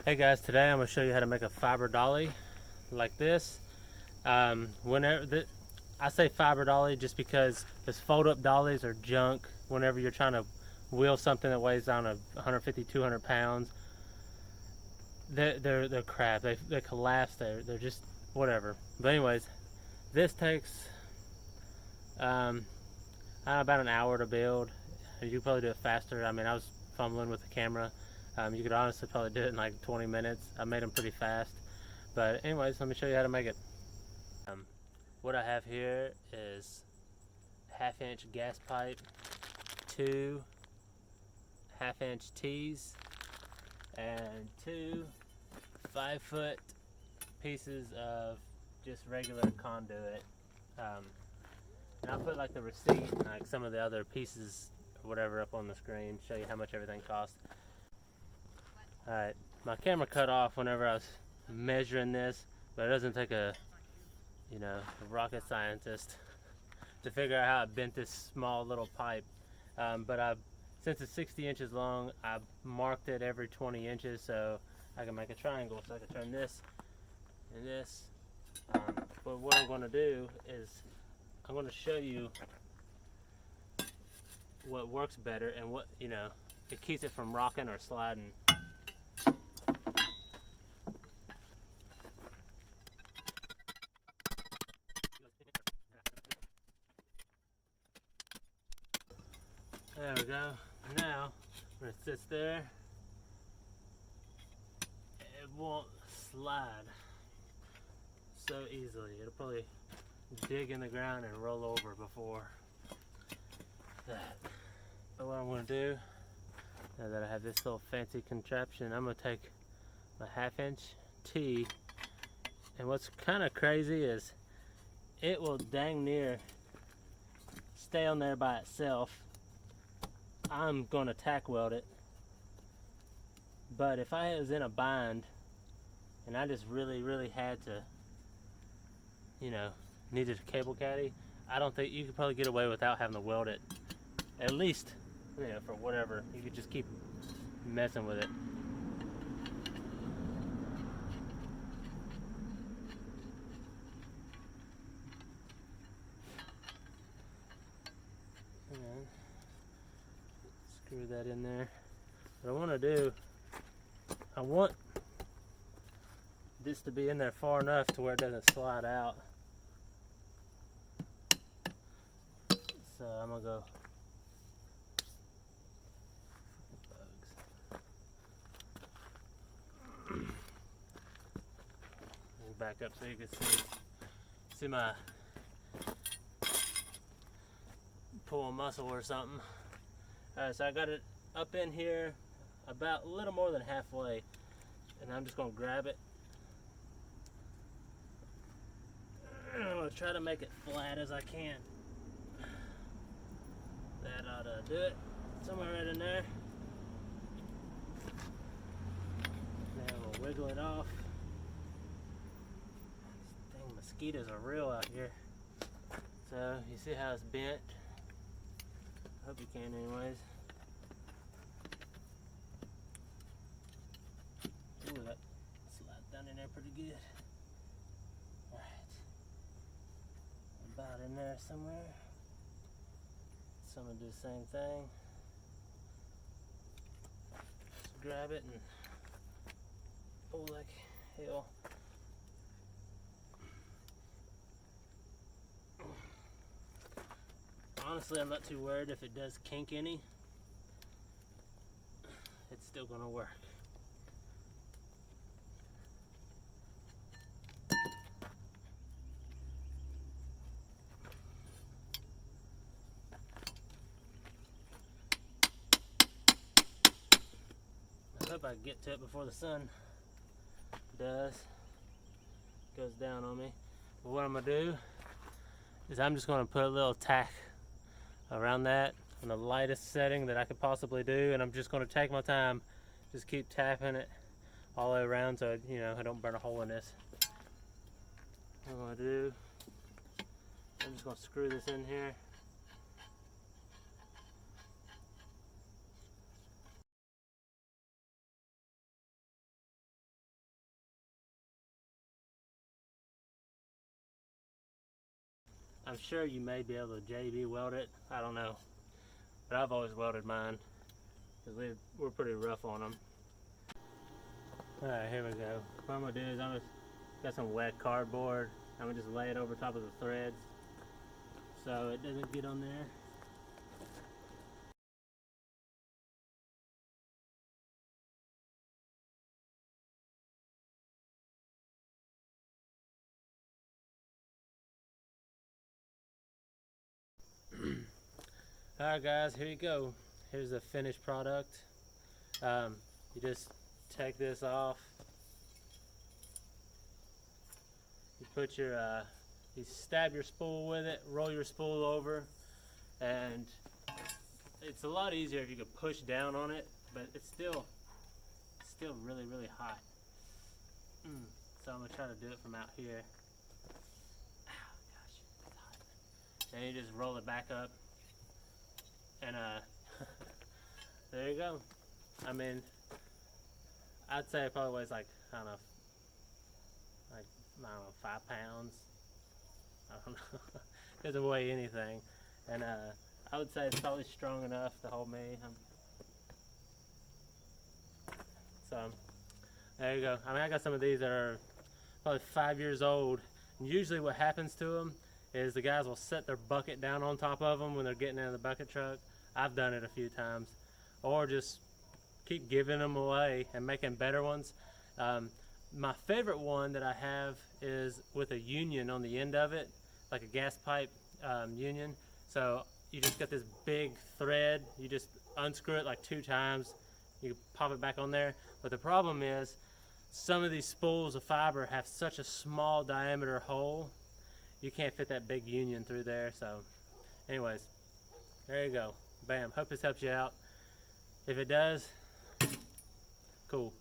Hey guys, today I'm going to show you how to make a fiber dolly like this. I say fiber dolly just because those fold-up dollies are junk whenever you're trying to wheel something that weighs down 150, 200 pounds. They're crap. They collapse. They're just whatever. But anyways, this takes about an hour to build. You could probably do it faster. I mean, I was fumbling with the camera. You could honestly probably do it in like 20 minutes. I made them pretty fast. But anyways, let me show you how to make it. What I have here is 1/2 inch gas pipe, 2 1/2 inch tees, and 2 5-foot pieces of just regular conduit. And I'll put like the receipt and like some of the other pieces or whatever up on the screen, show you how much everything costs. Alright, my camera cut off whenever I was measuring this, but it doesn't take a rocket scientist to figure out how I bent this small little pipe. Since it's 60 inches long, I marked it every 20 inches so I can make a triangle. So I can turn this and this. But what I'm going to do is I'm going to show you what works better and what, it keeps it from rocking or sliding. There we go. Now, when it sits there, it won't slide so easily. It'll probably dig in the ground and roll over before that. So what I'm going to do, now that I have this little fancy contraption, I'm going to take my 1/2 inch tee, and what's kind of crazy is it will dang near stay on there by itself. I'm going to tack weld it, but if I was in a bind and I just really had to, needed a cable caddy, I don't think you could probably get away without having to weld it. At least, for whatever, you could just keep messing with it. Screw that in there. What I want to do, I want this to be in there far enough to where it doesn't slide out. So I'm gonna go back up so you can see my pull muscle or something. Alright, so I got it up in here about a little more than halfway, and I'm just going to grab it. I'm going to try to make it flat as I can. That ought to do it. Somewhere right in there. Now we'll wiggle it off. Dang, mosquitoes are real out here. So you see how it's bent? Hope you can anyways. Ooh, that slides down in there pretty good. Alright. About in there somewhere. So I'm going to do the same thing. Just grab it and pull like hell. Honestly, I'm not too worried if it does kink any. It's still going to work. I hope I can get to it before the sun goes down on me. But what I'm going to do is I'm just going to put a little tack around that on the lightest setting that I could possibly do, and I'm just going to take my time, just keep tapping it all the way around so I don't burn a hole in this. What I'm going to do, I'm just going to screw this in here. I'm sure you may be able to JB weld it. I don't know. But I've always welded mine because we're pretty rough on them. Alright, here we go. What I'm going to do is got some wet cardboard. I'm going to just lay it over top of the threads so it doesn't get on there. Alright guys, here you go. Here's the finished product. You just take this off. You put your, you stab your spool with it, roll your spool over, and it's a lot easier if you could push down on it, but it's still really, really hot. So I'm gonna try to do it from out here. Ow, gosh, it's hot. And you just roll it back up. And there you go. I mean, I'd say it probably weighs like, I don't know, 5 pounds. I don't know. It doesn't weigh anything. And I would say it's probably strong enough to hold me. So, there you go. I mean, I got some of these that are probably 5 years old. And usually what happens to them is the guys will set their bucket down on top of them when they're getting out of the bucket truck. I've done it a few times. Or just keep giving them away and making better ones. My favorite one that I have is with a union on the end of it, like a gas pipe union. So you just got this big thread, you just unscrew it like 2 times, you pop it back on there. But the problem is some of these spools of fiber have such a small diameter hole, you can't fit that big union through there. So anyways, there you go. Bam. Hope this helps you out. If it does, cool.